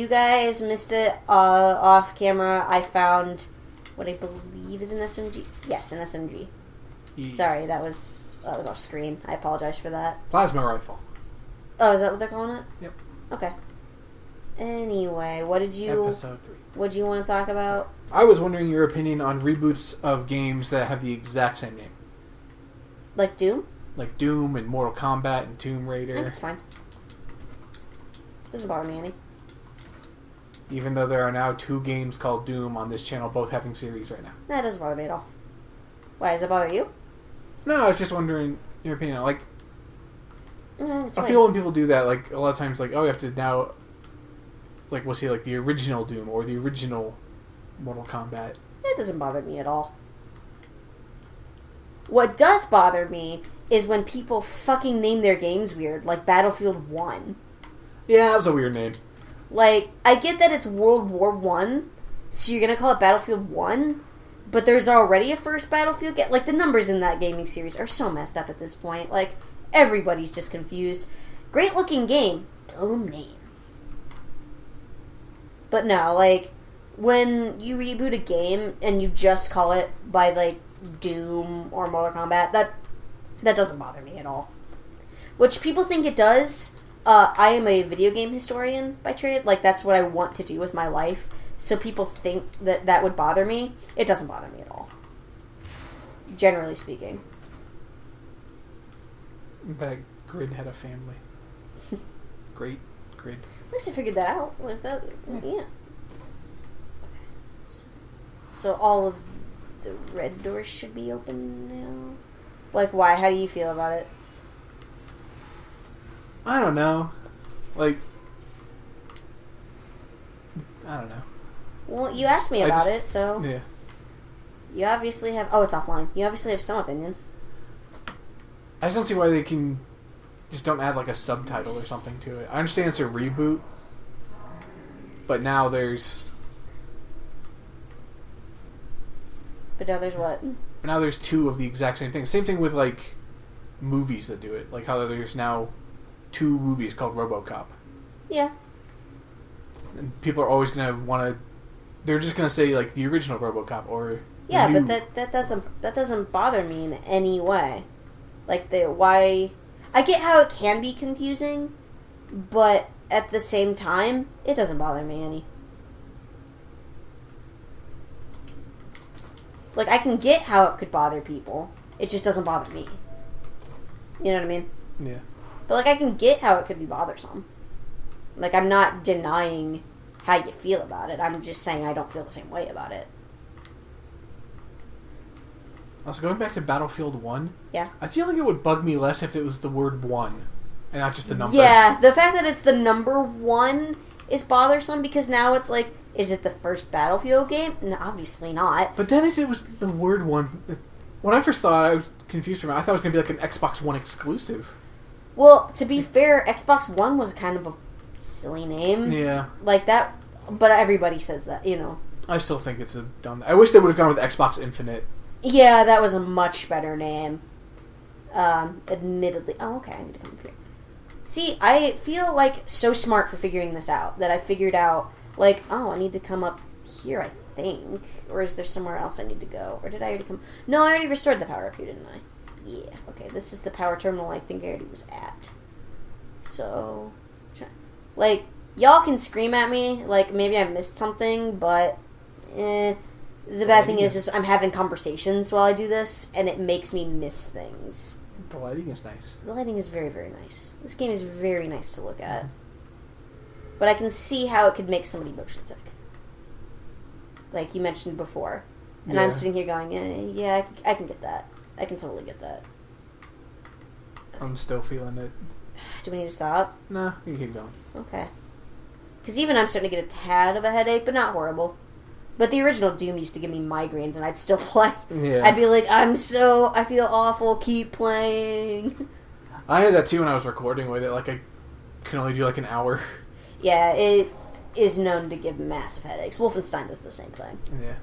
you guys missed it off camera, I found what I believe is an SMG. Yes, an SMG. Yeah. Sorry, that was off screen. I apologize for that. Plasma rifle. Oh, is that what they're calling it? Yep. Okay. Anyway, Episode 3. What do you want to talk about? I was wondering your opinion on reboots of games that have the exact same name. Like Doom? Like Doom and Mortal Kombat and Tomb Raider. I think it's fine. Doesn't bother me any. Even though there are now 2 games called Doom on this channel, both having series right now. That doesn't bother me at all. Why, does it bother you? No, I was just wondering your opinion. Like, It's I fine. feel when people do that, like, a lot of times, like, oh, we have to now, like, we'll see, like, the original Doom or the original Mortal Kombat. It doesn't bother me at all. What does bother me is when people fucking name their games weird, like Battlefield 1. Yeah, that was a weird name. Like, I get that it's World War 1, so you're gonna call it Battlefield 1, but there's already a first Battlefield game. Like, the numbers in that gaming series are so messed up at this point. Like, everybody's just confused. Great looking game, dumb name. But no, like, when you reboot a game and you just call it by, like, Doom or Mortal Kombat, that doesn't bother me at all. Which people think it does. I am a video game historian by trade. Like, that's what I want to do with my life. So people think that would bother me. It doesn't bother me at all. Generally speaking. That Grid had a family. Great Grid. At least I figured that out. Yeah. Okay. So all of the red doors should be open now? Like, why? How do you feel about it? I don't know. Like, I don't know. Well, you asked me about it, so... Yeah. You obviously have... Oh, it's offline. You obviously have some opinion. I just don't see why they can just don't add, like, a subtitle or something to it. I understand it's a reboot, but now there's... But now there's what? But now there's 2 of the exact same thing. Same thing with, like, movies that do it. Like how there's now 2 movies called RoboCop. Yeah. And people are always going to want to... They're just going to say, like, the original RoboCop or... Yeah, but that doesn't bother me in any way. Like, why... I get how it can be confusing, but at the same time, it doesn't bother me any. Like, I can get how it could bother people. It just doesn't bother me. You know what I mean? Yeah. But, like, I can get how it could be bothersome. Like, I'm not denying how you feel about it. I'm just saying I don't feel the same way about it. Also, going back to Battlefield 1, yeah, I feel like it would bug me less if it was the word 1 and not just the number. Yeah, the fact that it's the number 1 is bothersome because now it's like, is it the first Battlefield game? No, obviously not. But then if it was the word 1... When I first thought, I was confused for a minute. I thought it was going to be like an Xbox One exclusive. Well, to be fair, Xbox One was kind of a silly name. Yeah. Like that, but everybody says that, you know. I still think it's a dumb... I wish they would have gone with Xbox Infinite. Yeah, that was a much better name. Admittedly. Oh, okay, I need to come up here. See, I feel like so smart for figuring this out, that I figured out, like, oh, I need to come up here, I think. Or is there somewhere else I need to go? Or did I already come... No, I already restored the power up here, didn't I? Yeah, okay, this is the power terminal I think I already was at. So, like, y'all can scream at me, like, maybe I missed something, but, the bad thing is I'm having conversations while I do this, and it makes me miss things. The lighting is nice. The lighting is very, very nice. This game is very nice to look at. But I can see how it could make somebody motion sick. Like you mentioned before. And I'm sitting here going, yeah, I can get that. I can totally get that. I'm still feeling it. Do we need to stop? No, you keep going. Okay. Because even I'm starting to get a tad of a headache, but not horrible. But the original Doom used to give me migraines, and I'd still play. Yeah. I'd be like, I feel awful, keep playing. I had that too when I was recording with it. Like, I can only do like an hour. Yeah, it is known to give massive headaches. Wolfenstein does the same thing. Yeah.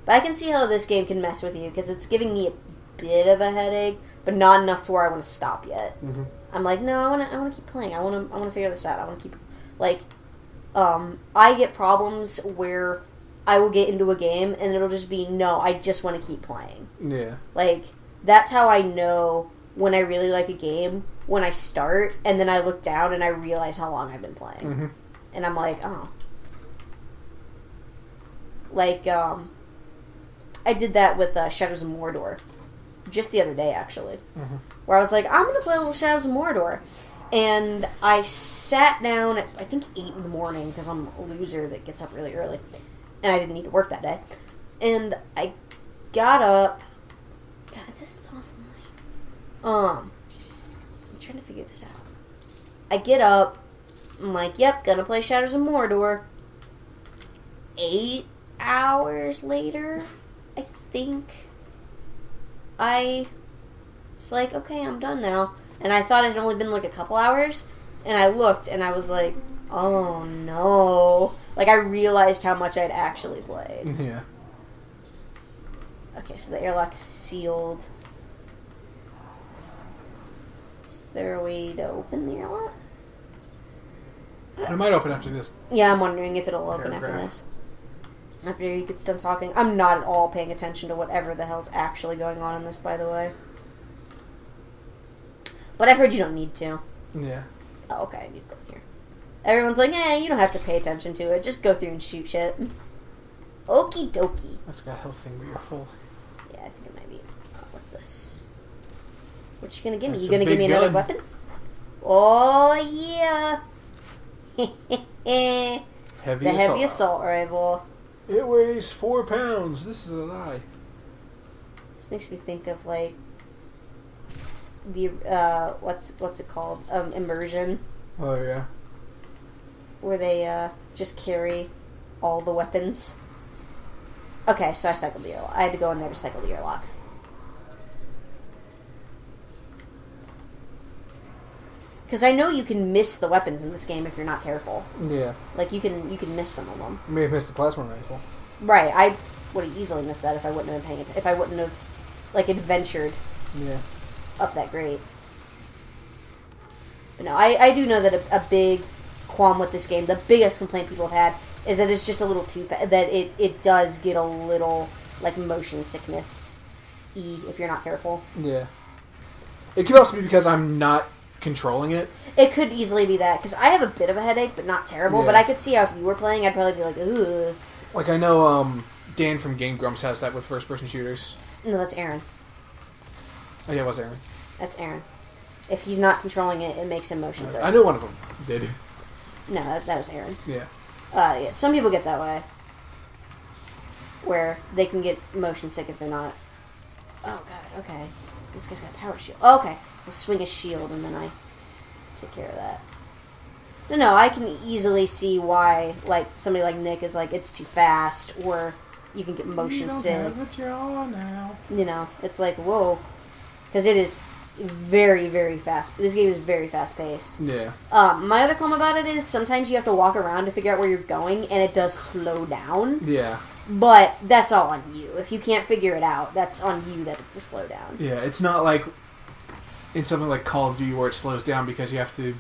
But I can see how this game can mess with you, because it's giving me a bit of a headache, but not enough to where I want to stop yet. Mm-hmm. I'm like, no, I want to keep playing. I want to figure this out. I want to keep, like, I get problems where I will get into a game and it'll just be, no, I just want to keep playing. Yeah. Like, that's how I know when I really like a game, when I start, and then I look down and I realize how long I've been playing. Mm-hmm. And I'm like, oh. Like, I did that with Shadows of Mordor. Just the other day, actually. Mm-hmm. Where I was like, I'm going to play a little Shadows of Mordor. And I sat down at, I think, 8 in the morning, because I'm a loser that gets up really early. And I didn't need to work that day. And I got up. God, it says it's offline. I'm trying to figure this out. I get up. I'm like, yep, gonna play Shadows of Mordor. 8 hours later, I think, it's like, okay, I'm done now. And I thought it had only been like a couple hours. And I looked and I was like, oh no. Like, I realized how much I'd actually played. Yeah. Okay, so the airlock is sealed. Is there a way to open the airlock? It might open after this. Yeah, I'm wondering if it'll open after Paragraph. this. After he gets done talking. I'm not at all paying attention to whatever the hell's actually going on in this, by the way. But I've heard you don't need to. Yeah. Oh, okay, I need to go here. Everyone's like, you don't have to pay attention to it. Just go through and shoot shit. Okie dokie. That's got a health thing where you're full. Yeah, I think it might be. What's this? What you gonna give me? That's You gonna a give me big another gun. weapon? Oh, yeah. The heavy assault rifle. It weighs 4 pounds. This is a lie. This makes me think of, like, the, what's it called? Immersion. Oh, yeah. Where they, just carry all the weapons. Okay, so I cycled the airlock. I had to go in there to cycle the airlock. Because I know you can miss the weapons in this game if you're not careful. Yeah. Like, you can miss some of them. You may have missed the plasma rifle. Right, I would have easily missed that if I wouldn't have been paying attention. If I wouldn't have, like, adventured Yeah. up that grade. But no, I do know that a big qualm with this game, the biggest complaint people have had, is that it's just a little too fast. That it does get a little, like, motion sickness-y if you're not careful. Yeah. It could also be because I'm not controlling it. It could easily be that, because I have a bit of a headache, but not terrible. Yeah. But I could see how if you were playing, I'd probably be like, ugh. Like, I know Dan from Game Grumps has that with first-person shooters. No, that's Aaron. Oh, yeah, it was Aaron. That's Aaron. If he's not controlling it, it makes him motion sick. I know one of them did. No, that was Aaron. Yeah. Yeah, some people get that way. Where they can get motion sick if they're not. Oh, God, okay. This guy's got a power shield. Oh, okay. I'll swing a shield and then I take care of that. No, I can easily see why, like, somebody like Nick is like, it's too fast, or you can get motion sick. Have a jaw now. You know, it's like, whoa. Because it is very, very fast. This game is very fast-paced. Yeah. My other comment about it is sometimes you have to walk around to figure out where you're going, and it does slow down. Yeah. But that's all on you. If you can't figure it out, that's on you that it's a slowdown. Yeah, it's not like in something like Call of Duty where it slows down because you have to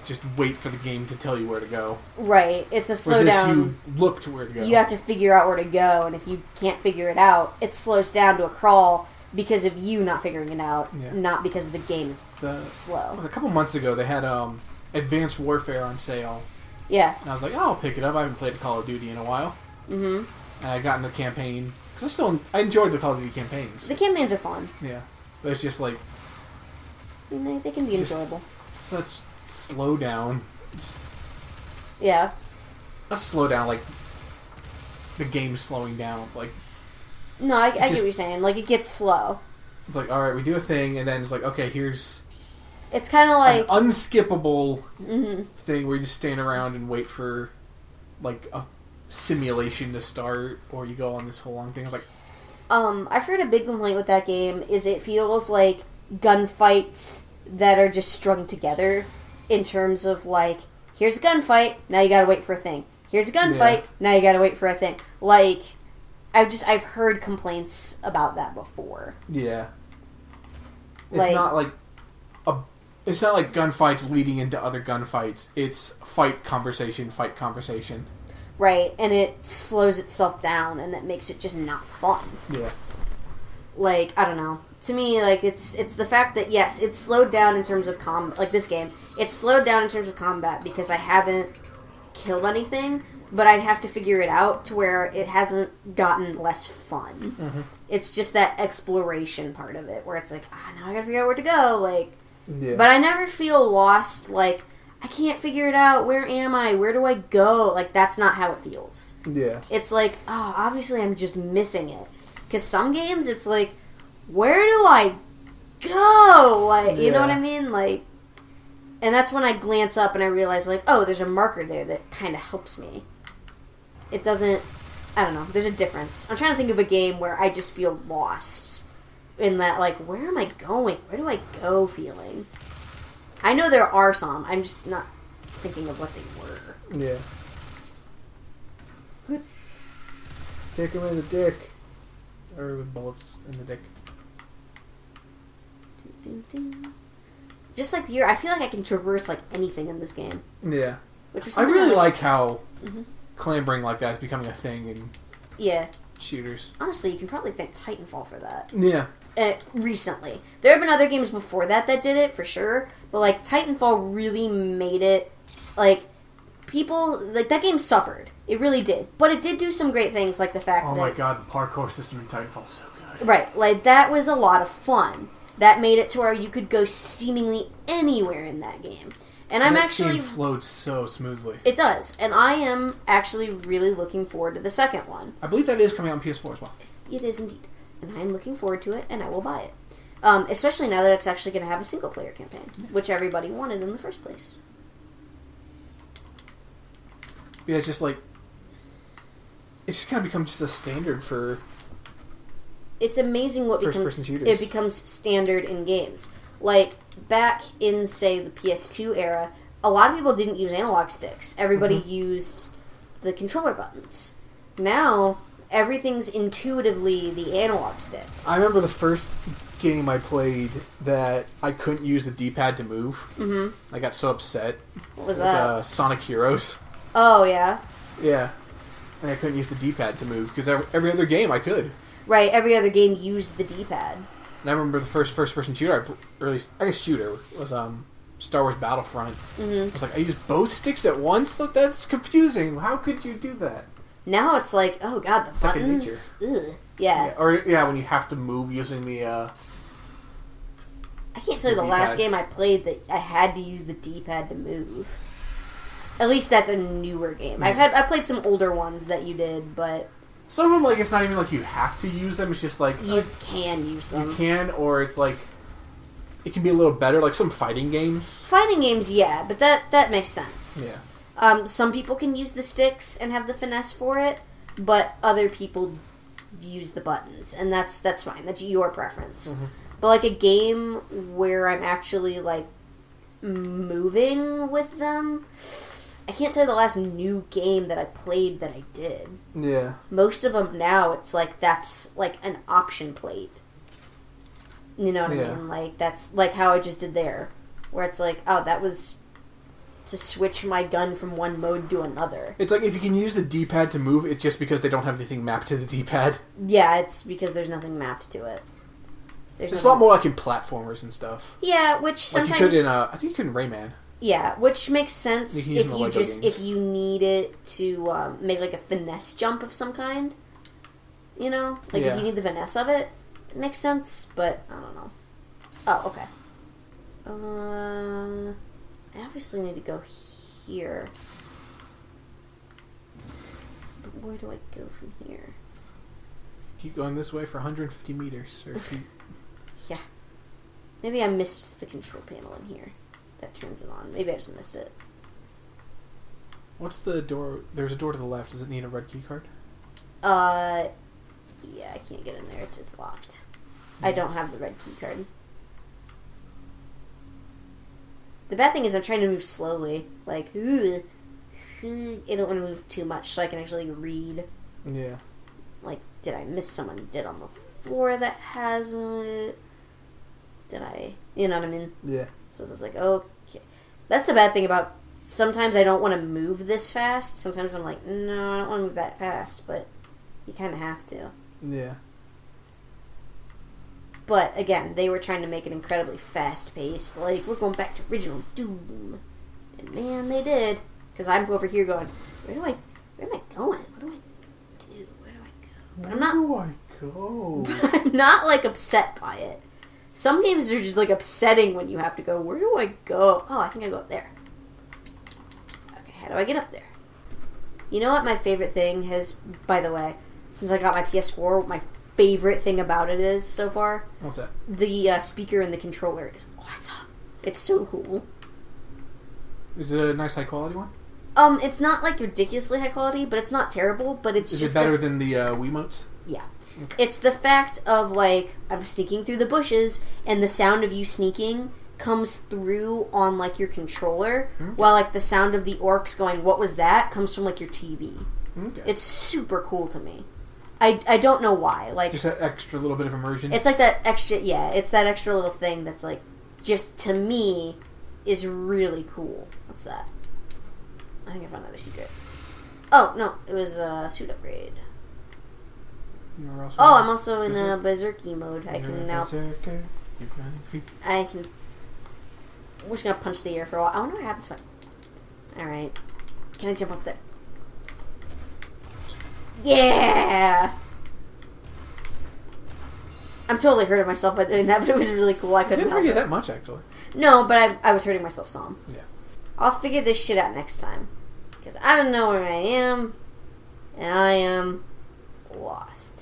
just wait for the game to tell you where to go. Right. It's a With this, slowdown. you look to where to go. You have to figure out where to go, and if you can't figure it out, it slows down to a crawl because of you not figuring it out, not because of the game is slow. It was a couple months ago, they had Advanced Warfare on sale. Yeah. And I was like, oh, I'll pick it up. I haven't played Call of Duty in a while. Mm-hmm. And I got in the campaign. Because I enjoyed the Call of Duty campaigns. The campaigns are fun. Yeah. But it's just like... I mean, they can be enjoyable. Such slowdown. Just, yeah. not slowdown, like the game slowing down. Like, no, I get what you're saying. Like, it gets slow. It's like, alright, we do a thing, and then it's like, okay, here's... It's kind of like... an unskippable thing where you just stand around and wait for, like, a simulation to start, or you go on this whole long thing. It's like... I've heard a big complaint with that game is it feels like gunfights that are just strung together in terms of, like, here's a gunfight, now you gotta wait for a thing. Here's a gunfight, now you gotta wait for a thing. Like, I've heard complaints about that before. Yeah. It's Like, not like a It's not like gunfights leading into other gunfights. It's fight, conversation. Right, and it slows itself down, and that makes it just not fun. Yeah. Like, I don't know. To me, like, it's the fact that, yes, it's slowed down in terms of like, this game. It's slowed down in terms of combat because I haven't killed anything, but I have to figure it out to where it hasn't gotten less fun. Mm-hmm. It's just that exploration part of it, where it's like, now I gotta figure out where to go, like... Yeah. But I never feel lost, like, I can't figure it out, where am I, where do I go? Like, that's not how it feels. Yeah. It's like, obviously I'm just missing it. Because some games, it's like, where do I go? Like, you know what I mean? Like, and that's when I glance up and I realize, like, oh, there's a marker there that kind of helps me. It doesn't, I don't know, there's a difference. I'm trying to think of a game where I just feel lost. In that, like, where am I going? Where do I go feeling? I know there are some. I'm just not thinking of what they were. Yeah. Kick him in the dick. Or with bullets in the dick. Just like I feel like I can traverse, like, anything in this game. Yeah. Which I really like how clambering like that is becoming a thing in shooters. Honestly, you can probably thank Titanfall for that. Yeah. Recently. There have been other games before that did it, for sure. But, like, Titanfall really made it, like, people, like, that game suffered. It really did. But it did do some great things, like the fact that... Oh my god, the parkour system in Titanfall is so good. Right. Like, that was a lot of fun. That made it to where you could go seemingly anywhere in that game. And I'm actually... That game flowed so smoothly. It does. And I am actually really looking forward to the second one. I believe that is coming out on PS4 as well. It is indeed. And I'm looking forward to it, and I will buy it. Especially now that it's actually going to have a single-player campaign, which everybody wanted in the first place. Yeah, it's just like... It's just kind of become just the standard for... It's amazing what becomes standard in games. Like, back in, say, the PS2 era, a lot of people didn't use analog sticks. Everybody used the controller buttons. Now... everything's intuitively the analog stick. I remember the first game I played that I couldn't use the D-pad to move. Mm-hmm. I got so upset. What was that? Sonic Heroes. Oh, yeah? Yeah. And I couldn't use the D-pad to move, because every other game I could. Right, every other game used the D-pad. And I remember the first-person shooter, or at least, I guess shooter, was Star Wars Battlefront. Mm-hmm. I was like, I used both sticks at once? Look, that's confusing. How could you do that? Now it's like, oh god, the second buttons. Ugh. Yeah. Or when you have to move using the. I can't tell you the last game I played that I had to use the D-pad to move. At least that's a newer game. Mm-hmm. I played some older ones that you did, but some of them, like, it's not even like you have to use them. It's just like you can use them. You can, or it's like it can be a little better, like some fighting games. Fighting games, yeah, but that makes sense. Yeah. Some people can use the sticks and have the finesse for it, but other people use the buttons, and that's fine. That's your preference. Mm-hmm. But, like, a game where I'm actually, like, moving with them, I can't say the last new game that I played that I did. Yeah. Most of them now, it's like, that's, like, an option plate. You know what I mean? Like, that's, like, how I just did there. Where it's like, oh, that was... to switch my gun from one mode to another. It's like if you can use the D-pad to move, it's just because they don't have anything mapped to the D-pad. Yeah, it's because there's nothing mapped to it. It's a lot more like in platformers and stuff. Yeah, which sometimes... Like you could in, I think you could in Rayman. Yeah, which makes sense if you need it to make like a finesse jump of some kind. You know? Like if you need the finesse of it, it makes sense, but I don't know. Oh, okay. I obviously need to go here. But where do I go from here? Keep going this way for 150 meters. Or feet. Yeah. Maybe I missed the control panel in here. That turns it on. Maybe I just missed it. What's the door? There's a door to the left. Does it need a red key card? Yeah, I can't get in there. It's locked. I don't have the red key card. The bad thing is I'm trying to move slowly. Like, I don't want to move too much so I can actually read. Yeah. Like, did I miss someone dead on the floor that has it? did I? You know what I mean? Yeah. So it was like, okay. That's the bad thing about, sometimes I don't want to move this fast. Sometimes I'm like, no, I don't want to move that fast, but you kind of have to. Yeah. But, again, they were trying to make it incredibly fast-paced. Like, we're going back to original Doom. And, man, they did. Because I'm over here going, where am I going? What do I do? Where do I go? But I'm not... Where do I go? I'm not, like, upset by it. Some games are just, like, upsetting when you have to go, where do I go? Oh, I think I go up there. Okay, how do I get up there? You know what my favorite thing has, by the way, since I got my PS4, my favorite thing about it is so far? What's that? The speaker and the controller is awesome. It's so cool. Is it a nice high quality one? It's not, like, ridiculously high quality, but it's not terrible, but it's Is just... it better than the Wiimotes? Yeah. Okay. It's the fact of, like, I'm sneaking through the bushes, and the sound of you sneaking comes through on, like, your controller, while, like, the sound of the orcs going, what was that, comes from, like, your TV. Okay. It's super cool to me. I don't know why. Like, just that extra little bit of immersion? It's like that extra, yeah, it's that extra little thing that's, like, just, to me, is really cool. What's that? I think I found another secret. Oh, no, it was a suit upgrade. I'm also in a berserky mode. I can now... Berserker. You're running free. I can... We're just gonna punch the air for a while. I wonder what happens when... Alright. Can I jump up there? Yeah! I'm totally hurting myself by doing that, but it was really cool. I couldn't didn't help hurt you it. that much, actually. No, but I was hurting myself some. Yeah. I'll figure this shit out next time. Because I don't know where I am. And I am lost.